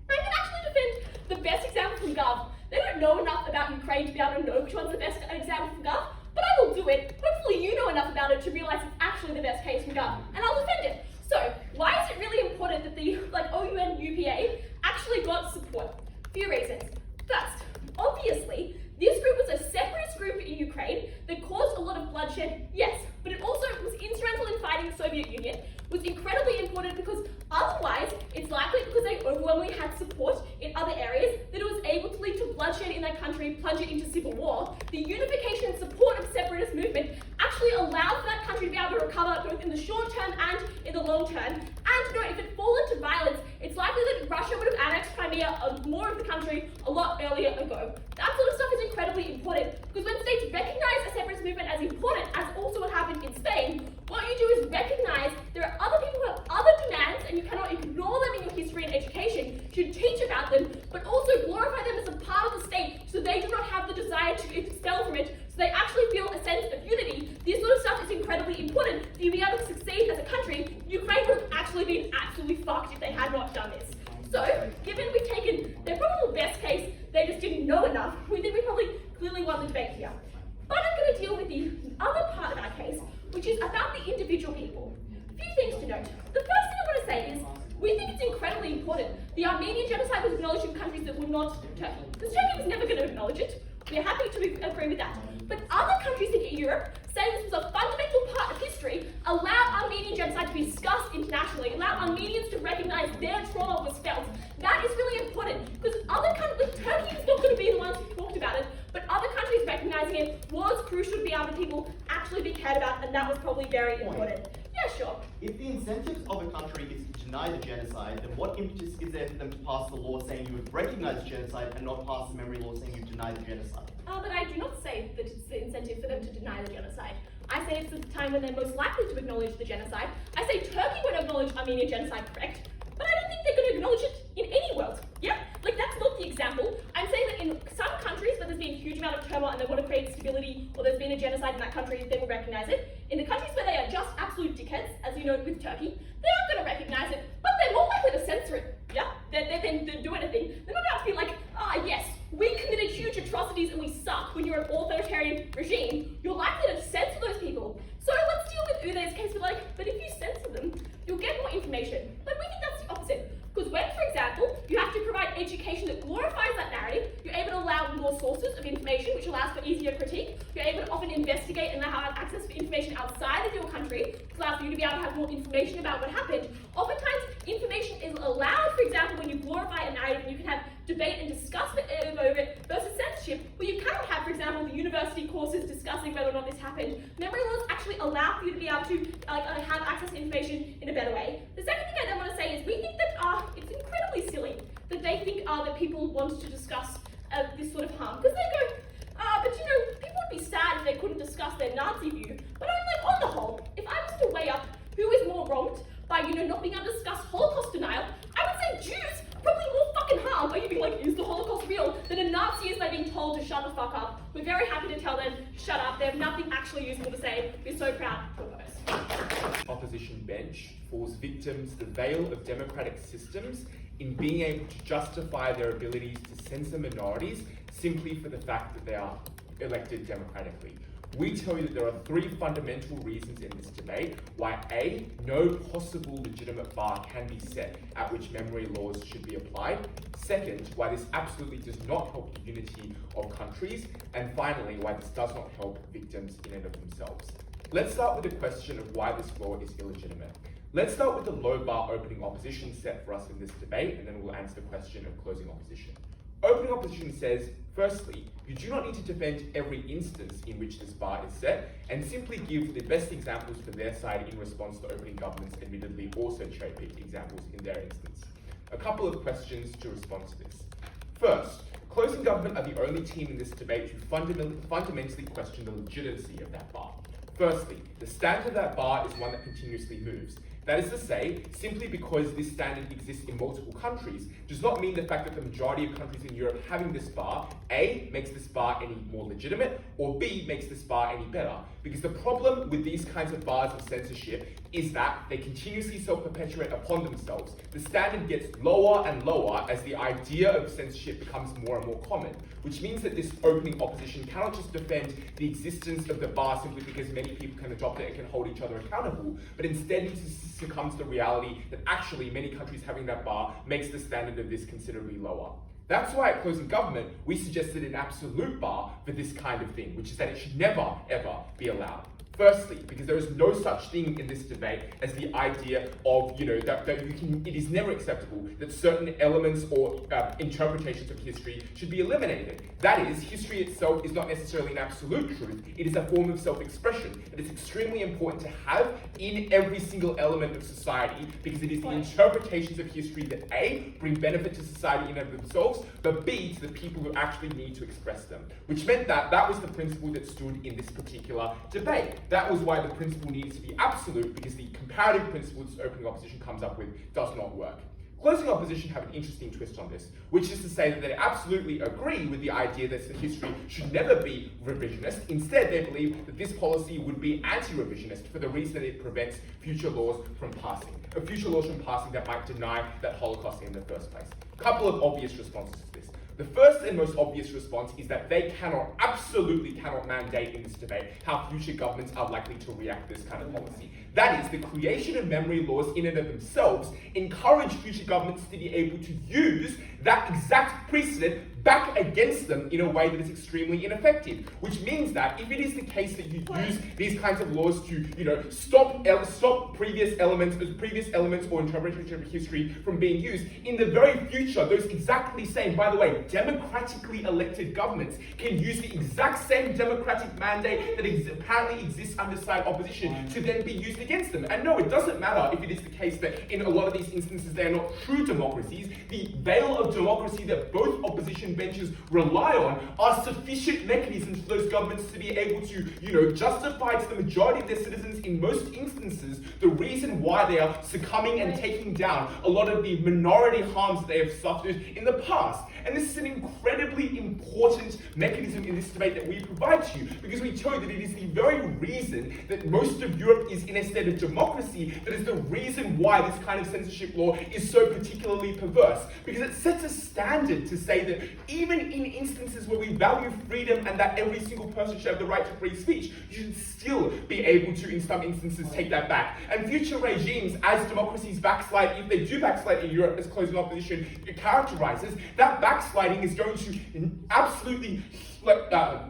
I can actually defend the best example from Gov. They don't know enough about Ukraine to be able to know which one's the best example from Gov, but I will do it. Hopefully you know enough about it to realise it's actually the best case from Gov, and I'll defend it. So, why is it really important that the OUN-UPA actually got support? A few reasons. First, obviously, this group was a separatist group in Ukraine that caused a lot of bloodshed, yes, but it also was instrumental in fighting the Soviet Union, was incredibly important because otherwise, it's likely because they overwhelmingly had support in other areas that it was able to lead to bloodshed in their country, plunge it into civil war. The unification and support of separatist movement actually allowed that country to be able to recover both in the short term and in the long term. And if it fallen to violence, it's likely that Russia would have annexed Crimea, more of the country, a lot earlier ago. That sort of stuff is incredibly important because when states recognize a separatist movement as important, as also what happened in Spain, what you do is recognize there are other people who have other demands and you cannot ignore them in your history and education. You should teach about them, but also glorify them as a part of the state so they do not have the desire to expel from it, so they actually feel a sense of unity. This sort of stuff is incredibly important for you to be able to succeed as a country. Ukraine would have actually been absolutely fucked if they had not done this. So, given we've taken their probable best case, they just didn't know enough, we think we probably clearly won the debate here. But I'm going to deal with the other part of our case, which is about the individual people. A few things to note. The first thing I want to say is, we think it's incredibly important. The Armenian genocide was acknowledged in countries that were not Turkey. Because Turkey was never going to acknowledge it. We're happy to agree with that. But other countries in Europe, saying this was a fundamental part of history, allow Armenian genocide to be discussed internationally, allow Armenians to recognize their trauma was felt. That is really important, because other countries, Turkey is not going to be the ones who talked about it, but other countries recognizing it was crucial to be able to people actually be cared about, and that was probably very important. Yeah, sure. If the incentives of a country is to deny the genocide, then what impetus is there for them to pass the law saying you would recognize genocide and not pass the memory law saying you deny the genocide? But I do not say that it's the incentive for them to deny the genocide. I say it's the time when they're most likely to acknowledge the genocide. I say Turkey would acknowledge Armenian genocide, correct? But I don't think they're going to acknowledge it in any world. Yeah? That's not the example. I'm saying that in some countries where there's been a huge amount of turmoil and they want to create stability, or there's been a genocide in that country, they will recognize it. In the countries where they are just absolute dickheads, as you know with Turkey, they aren't going to recognize it, but they're more likely to censor it. Yeah? They do anything. They're not going to be like, yes, we committed huge atrocities and we suck when you're an authoritarian regime. You're likely to censor those people. So let's deal with Udai's case. But if you censor them, you'll get more information. But we think that's the opposite. Because when, for example, you have to provide education that glorifies that narrative, you're able to allow more sources of information, which allows for easier critique. You're able to often investigate and have access to information outside of your country, which allows for you to be able to have more information about what happened. Oftentimes, information is allowed, for example, when you glorify a narrative, and you can have debate and discuss over it versus censorship, where you cannot have, for example, the university courses discussing whether or not this happened. Memory laws actually allow for you to be able to have access to information in a better way. The second thing I then want to say is we think that it's incredibly silly that they think that people want to discuss this sort of harm. Because they go, but people would be sad if they couldn't discuss their Nazi view. But I'm on the whole, if I was to weigh up who is by, not being able to discuss Holocaust denial, I would say Jews are probably more fucking harmed by you being like, is the Holocaust real? Than a Nazi is by being told to shut the fuck up. We're very happy to tell them, shut up, they have nothing actually useful to say. We're so proud to oppose. Opposition bench falls victims to the veil of democratic systems in being able to justify their abilities to censor minorities simply for the fact that they are elected democratically. We tell you that there are 3 fundamental reasons in this debate why A, no possible legitimate bar can be set at which memory laws should be applied. Second, why this absolutely does not help the unity of countries. And finally, why this does not help victims in and of themselves. Let's start with the question of why this law is illegitimate. Let's start with the low bar opening opposition set for us in this debate, and then we'll answer the question of closing opposition. Opening opposition says, firstly, you do not need to defend every instance in which this bar is set, and simply give the best examples for their side in response to opening government's admittedly also cherry-picked examples in their instance. A couple of questions to respond to this. First, closing government are the only team in this debate who fundamentally question the legitimacy of that bar. Firstly, the standard of that bar is one that continuously moves. That is to say, simply because this standard exists in multiple countries does not mean the fact that the majority of countries in Europe having this bar, A, makes this bar any more legitimate, or B, makes this bar any better. Because the problem with these kinds of bars of censorship is that they continuously self-perpetuate upon themselves. The standard gets lower and lower as the idea of censorship becomes more and more common, which means that this opening opposition cannot just defend the existence of the bar simply because many people can adopt it and can hold each other accountable, but instead it succumbs to the reality that actually many countries having that bar makes the standard of this considerably lower. That's why at closing government, we suggested an absolute bar for this kind of thing, which is that it should never, ever be allowed. Firstly, because there is no such thing in this debate as the idea of, it is never acceptable that certain elements or interpretations of history should be eliminated. That is, history itself is not necessarily an absolute truth, it is a form of self-expression that is extremely important to have in every single element of society, because it is the interpretations of history that A, bring benefit to society in and of themselves, but B, to the people who actually need to express them. Which meant that that was the principle that stood in this particular debate. That was why the principle needed to be absolute, because the comparative principle that opening opposition comes up with does not work. Closing opposition have an interesting twist on this, which is to say that they absolutely agree with the idea that the history should never be revisionist. Instead, they believe that this policy would be anti-revisionist for the reason that it prevents future laws from passing that might deny that Holocaust in the first place. A couple of obvious responses to this. The first and most obvious response is that they absolutely cannot mandate in this debate how future governments are likely to react to this kind of policy. That is, the creation of memory laws in and of themselves encourage future governments to be able to use that exact precedent back against them in a way that is extremely ineffective. Which means that if it is the case that you use these kinds of laws to, stop previous elements or interpretation of history from being used, in the very future, those exactly same, by the way, democratically elected governments can use the exact same democratic mandate that apparently exists under side opposition to then be used against them. And no, it doesn't matter if it is the case that in a lot of these instances they are not true democracies. The veil of democracy that both opposition benches rely on are sufficient mechanisms for those governments to be able to, justify to the majority of their citizens in most instances the reason why they are succumbing and taking down a lot of the minority harms that they have suffered in the past. And this is an incredibly important mechanism in this debate that we provide to you, because we tell you that it is the very reason that most of Europe is in a state of democracy that is the reason why this kind of censorship law is so particularly perverse. Because it sets a standard to say that even in instances where we value freedom and that every single person should have the right to free speech, you should still be able to, in some instances, take that back. And future regimes, as democracies backslide, if they do backslide in Europe, as closing opposition characterizes, that backsliding is going to absolutely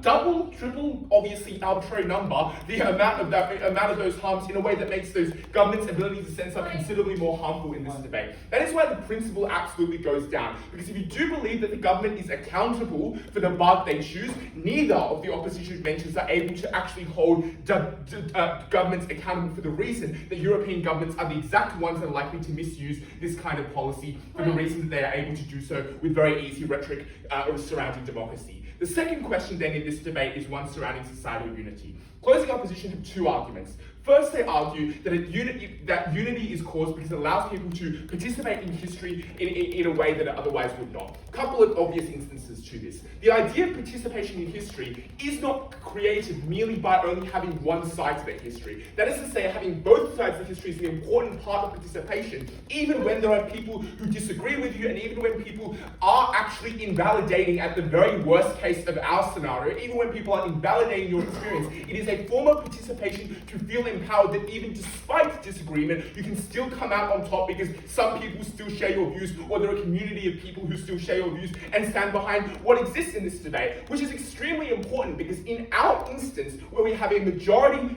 double, triple, obviously arbitrary number, the amount of those harms in a way that makes those governments' ability to censor considerably more harmful in this debate. That is why the principle absolutely goes down. Because if you do believe that the government is accountable for the bar they choose, neither of the opposition benches are able to actually hold governments accountable for the reason that European governments are the exact ones that are likely to misuse this kind of policy for the reason that they are able to do so with very easy rhetoric surrounding democracy. The second question then in this debate is one surrounding societal unity. Closing opposition have two arguments. First, they argue that unity is caused because it allows people to participate in history in a way that it otherwise would not. A couple of obvious instances to this. The idea of participation in history is not created merely by only having one side to the history. That is to say, having both sides of history is an important part of participation, even when there are people who disagree with you, and even when people are actually invalidating at the very worst case of our scenario, even when people are invalidating your experience. It is a form of participation to feel empowered that even despite disagreement, you can still come out on top because some people still share your views, or there are a community of people who still share your views and stand behind what exists in this debate, which is extremely important because in our instance, where we have a majority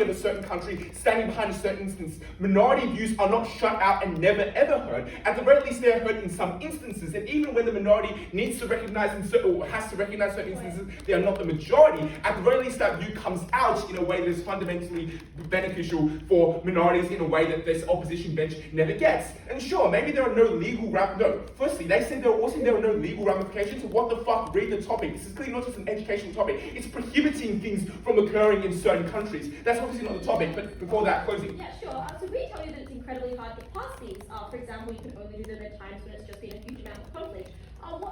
of a certain country standing behind a certain instance, minority views are not shut out and never ever heard. At the very least, they are heard in some instances, and even when the minority needs to recognize or has to recognize certain instances, they are not the majority. At the very least, that view comes out in a way that is fundamentally beneficial for minorities in a way that this opposition bench never gets. And sure, maybe there are no legal firstly, they say there are no legal ramifications. So what the fuck? Read the topic. This is clearly not just an educational topic. It's prohibiting things from occurring in certain countries. That's obviously not the topic, but before that, closing. Yeah, sure. So we tell you that it's incredibly hard to pass these. For example, you can only do them at times when it's just been a huge amount of conflict. I'm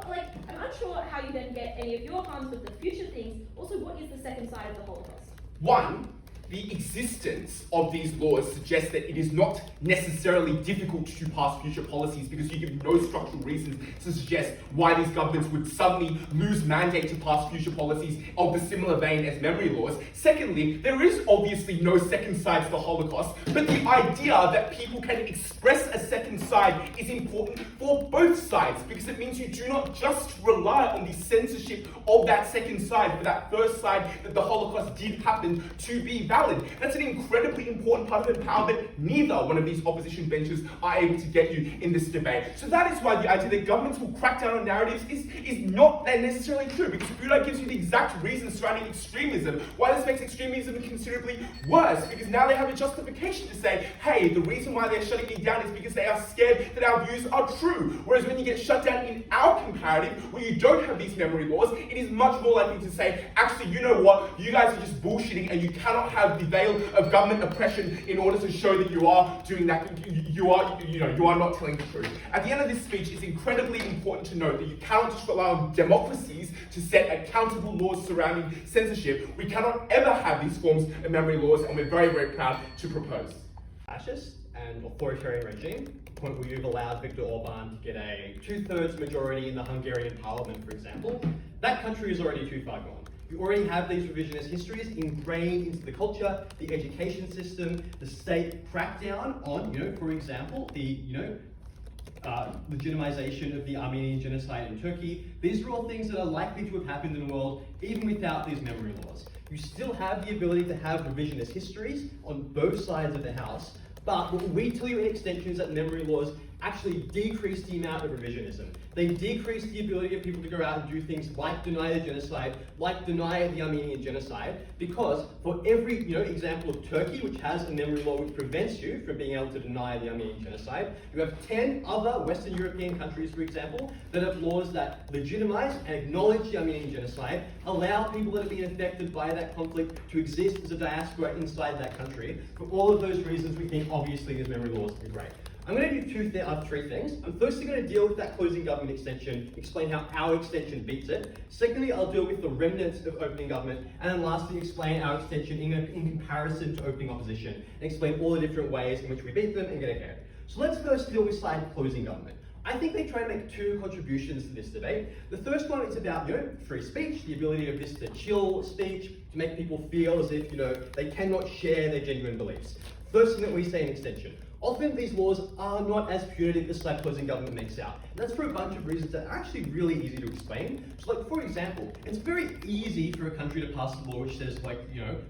unsure how you then get any of your harms with the future things. Also, what is the second side of the Holocaust? One, the existence of these laws suggests that it is not necessarily difficult to pass future policies because you give no structural reasons to suggest why these governments would suddenly lose mandate to pass future policies of the similar vein as memory laws. Secondly, there is obviously no second side to the Holocaust, but the idea that people can express a second side is important for both sides because it means you do not just rely on the censorship of that second side for that first side that the Holocaust did happen to be valid. That's an incredibly important part of power that neither one of these opposition benches are able to get you in this debate. So that is why the idea that governments will crack down on narratives is not necessarily true, because Udai gives you the exact reasons surrounding extremism, why this makes extremism considerably worse, because now they have a justification to say, hey, the reason why they're shutting me down is because they are scared that our views are true. Whereas when you get shut down in our comparative, where you don't have these memory laws, it is much more likely to say, actually, you know what, you guys are just bullshitting and you cannot have the veil of government oppression in order to show that you are doing that, you are not telling the truth. At the end of this speech, it's incredibly important to note that you cannot just rely on democracies to set accountable laws surrounding censorship. We cannot ever have these forms of memory laws, and we're very, very proud to propose. Fascist and authoritarian regime, the point where you've allowed Viktor Orban to get a 2/3 majority in the Hungarian parliament, for example, that country is already too far gone. You already have these revisionist histories ingrained into the culture, the education system, the state crackdown on, for example, the, legitimization of the Armenian genocide in Turkey. These are all things that are likely to have happened in the world even without these memory laws. You still have the ability to have revisionist histories on both sides of the house, but what we tell you in extension is that memory laws actually decrease the amount of revisionism. They decrease the ability of people to go out and do things like deny the genocide, like deny the Armenian genocide, because for every example of Turkey, which has a memory law which prevents you from being able to deny the Armenian genocide, you have 10 other Western European countries, for example, that have laws that legitimize and acknowledge the Armenian genocide, allow people that have been affected by that conflict to exist as a diaspora inside that country. For all of those reasons, we think obviously these memory laws are great. I'm going to do three things. I'm firstly going to deal with that closing government extension, explain how our extension beats it. Secondly, I'll deal with the remnants of opening government. And then lastly, explain our extension in comparison to opening opposition, and explain all the different ways in which we beat them and get ahead. So let's first deal with side closing government. I think they try to make two contributions to this debate. The first one is about, free speech, the ability of this to chill speech, to make people feel as if, they cannot share their genuine beliefs. First thing that we say in extension. Often these laws are not as punitive as side closing government makes out. And that's for a bunch of reasons that are actually really easy to explain. So for example, it's very easy for a country to pass a law which says we're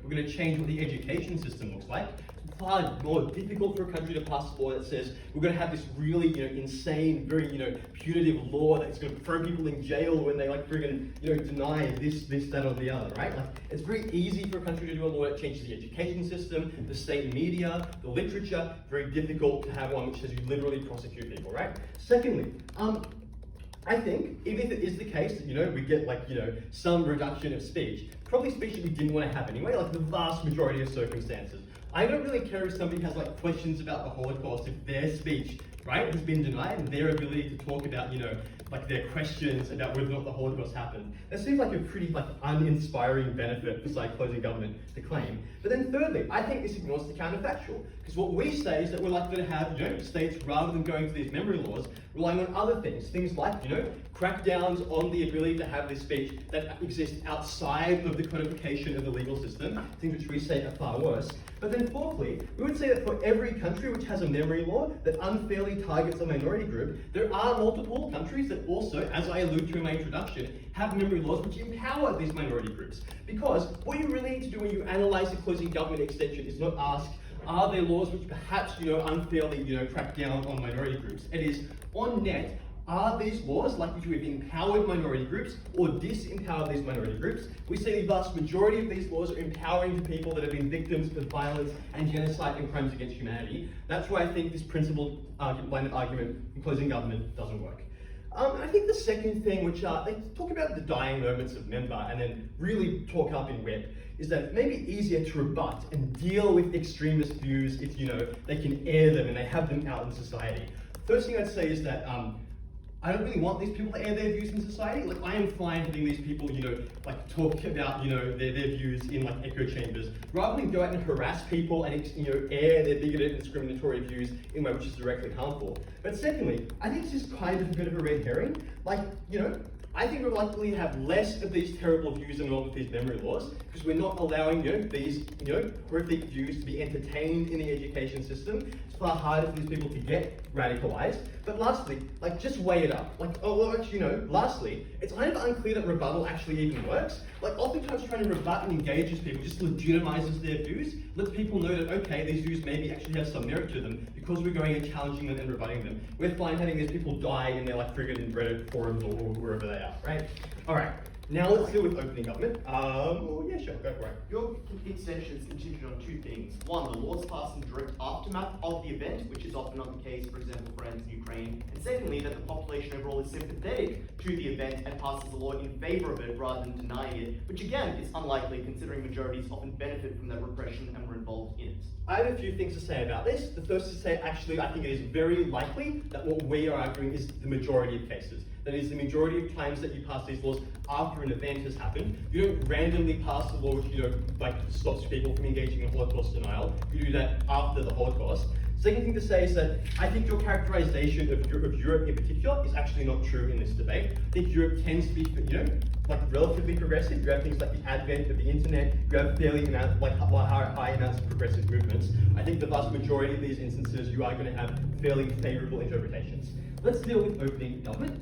going to change what the education system looks like. It's far more difficult for a country to pass a law that says we're going to have this really, insane, very, punitive law that's going to throw people in jail when they deny this, that, or the other, right? It's very easy for a country to do a law that changes the education system, the state media, the literature. Very difficult to have one which says you literally prosecute people, right? Secondly, I think, even if it is the case that, we get some reduction of speech, probably speech that we didn't want to have anyway, like the vast majority of circumstances. I don't really care if somebody has questions about the Holocaust, if their speech, right, has been denied and their ability to talk about, their questions about whether or not the Holocaust happened. That seems like a pretty uninspiring benefit besides closing government to claim. But then thirdly, I think this ignores the counterfactual. Because what we say is that we're likely to have, states, rather than going to these memory laws, relying on other things. Things like, crackdowns on the ability to have this speech that exists outside of the codification of the legal system, things which we say are far worse. But then fourthly, we would say that for every country which has a memory law that unfairly targets a minority group, there are multiple countries that also, as I alluded to in my introduction, have memory laws which empower these minority groups. Because what you really need to do when you analyse the closing government extension is not ask, are there laws which perhaps, unfairly, crack down on minority groups? It is, on net, are these laws likely to have empowered minority groups or disempowered these minority groups? We see the vast majority of these laws are empowering the people that have been victims of violence and genocide and crimes against humanity. That's why I think this principled line of argument in closing government doesn't work. I think the second thing, which they talk about the dying moments of member and then really talk up in web, is that it may be easier to rebut and deal with extremist views if, they can air them and they have them out in society. First thing I'd say is that I don't really want these people to air their views in society. I am fine having these people, talk about, their views in echo chambers, rather than go out and harass people and, air their bigoted and discriminatory views in a way which is directly harmful. But secondly, I think this is kind of a bit of a red herring. I think we're likely to have less of these terrible views in all of these memory laws, because we're not allowing, these, horrific views to be entertained in the education system. It's far harder for these people to get radicalized. But lastly, just weigh it up. Lastly, it's kind of unclear that rebuttal actually even works. Oftentimes trying to rebut and engage these people just legitimizes their views, lets people know that, okay, these views maybe actually have some merit to them, because we're going and challenging them and rebutting them. We're fine having these people die in their friggin' Reddit forums or wherever they are, right? All right, now let's deal with opening government. Yeah, sure, go for it. Your extension is contingent on two things. One, the laws passed in direct aftermath of the event, which is often not the case, for example, for in Ukraine. And secondly, that the population overall is sympathetic to the event and passes a law in favor of it rather than denying it, which again is unlikely considering majorities often benefit from that repression and were involved in it. I have a few things to say about this. The first is to say, actually, I think it is very likely that what we are arguing is the majority of cases. That is, the majority of times that you pass these laws after an event has happened. You don't randomly pass a law which, stops people from engaging in Holocaust denial. You do that after the Holocaust. Second thing to say is that I think your characterization of Europe in particular is actually not true in this debate. I think Europe tends to be, relatively progressive. You have things like the advent of the internet. You have fairly high amounts of progressive movements. I think the vast majority of these instances, you are going to have fairly favorable interpretations. Let's deal with opening government.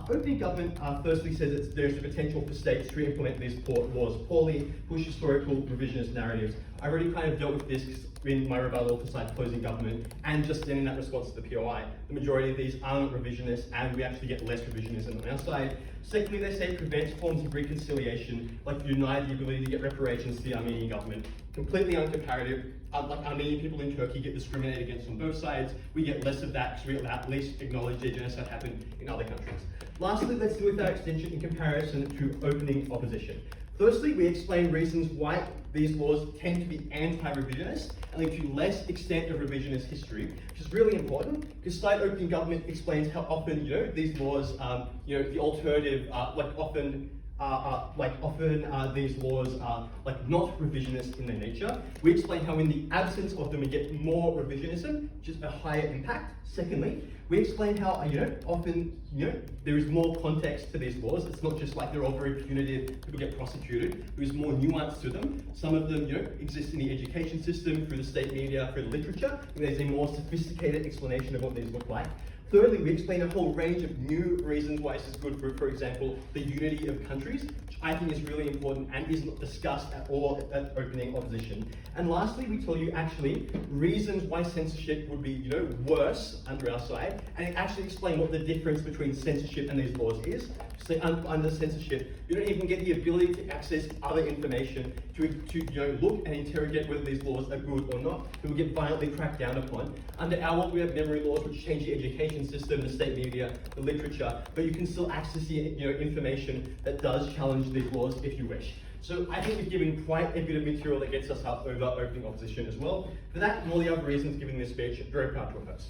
Opening government firstly says that there's the potential for states to implement these laws poorly, push historical revisionist narratives. I already kind of dealt with this in my rebuttal to cite closing government, and just then in that response to the POI. The majority of these aren't revisionist, and we actually get less revisionism on our side. Secondly, they say it prevents forms of reconciliation, like deny the ability to get reparations to the Armenian government. Completely uncomparative. Armenian people in Turkey get discriminated against on both sides. We get less of that because we at least acknowledge that genocide happened in other countries. Lastly, let's deal with our extension in comparison to opening opposition. Firstly, we explain reasons why these laws tend to be anti-revisionist and lead to less extent of revisionist history, which is really important because state opening government explains how often, these laws, the alternative, these laws are not revisionist in their nature. We explain how in the absence of them we get more revisionism, which is a higher impact. Secondly, we explain how often there is more context to these laws. It's not just they're all very punitive, people get prosecuted. There is more nuance to them. Some of them exist in the education system, through the state media, through the literature. And there's a more sophisticated explanation of what these look like. Thirdly, we explain a whole range of new reasons why this is good for example, the unity of countries, which I think is really important and is not discussed at all at opening opposition. And lastly, we tell you actually reasons why censorship would be, worse under our side, and actually explain what the difference between censorship and these laws is. So under censorship, you don't even get the ability to access other information to look and interrogate whether these laws are good or not. They will get violently cracked down upon. Under our law, we have memory laws which change the education system, the state media, the literature, but you can still access the information that does challenge these laws if you wish. So I think we've given quite a bit of material that gets us up over opening opposition as well. For that and all the other reasons given in this speech, very proud to have host.